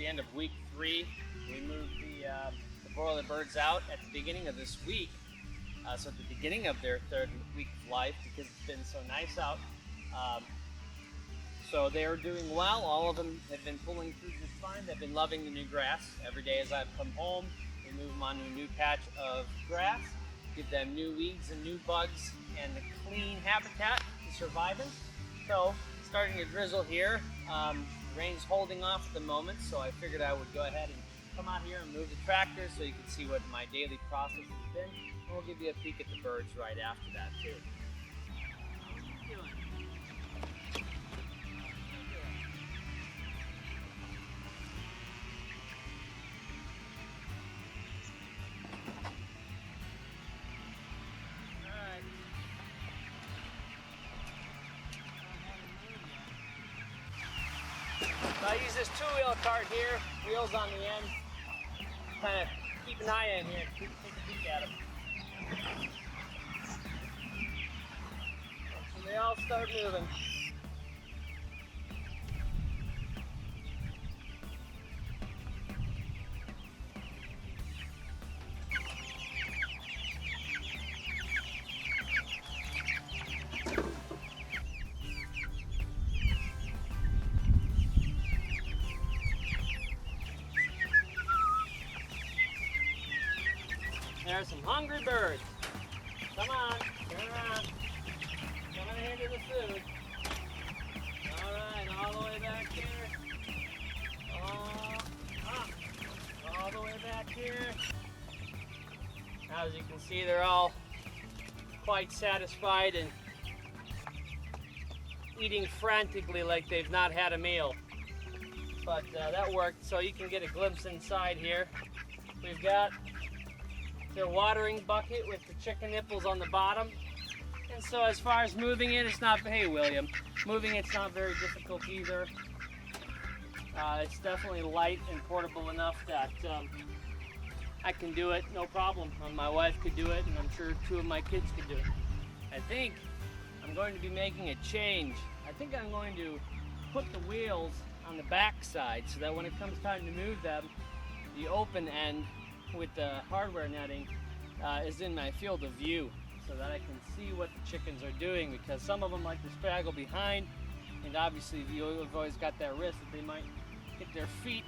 the end of week 3. We moved the broiler birds out at the beginning of this week. So at the beginning of their 3rd week of life, because it's been so nice out. So they are doing well. All of them have been pulling through just fine. They've been loving the new grass. Every day as I've come home, we move them onto a new patch of grass, give them new weeds and new bugs and a clean habitat to survive in. So it's starting to drizzle here. The rain's holding off at the moment, so I figured I would go ahead and come out here and move the tractor so you can see what my daily process has been. And we'll give you a peek at the birds right after that too. How are you doing? So I use this 2-wheel cart here, wheels on the end, kind of keep an eye in here, take a peek at them. So they all start moving. There's some hungry birds. Come on, turn around. Coming here to the food. All right, all the way back here. All the way back here. Now, as you can see, they're all quite satisfied and eating frantically like they've not had a meal. But that worked, so you can get a glimpse inside here. We've got their watering bucket with the chicken nipples on the bottom. And so as far as moving it, it's not, hey William, moving it's not very difficult either. It's definitely light and portable enough that I can do it no problem. My wife could do it, and I'm sure 2 of my kids could do it. I think I'm going to be making a change. I think I'm going to put the wheels on the back side so that when it comes time to move them, the open end with the hardware netting is in my field of view so that I can see what the chickens are doing, because some of them like to straggle behind, and obviously you've always got that risk that they might get their feet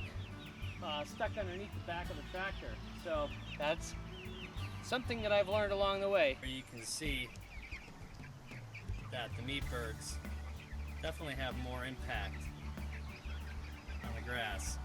stuck underneath the back of the tractor. So that's something that I've learned along the way. You can see that the meat birds definitely have more impact on the grass.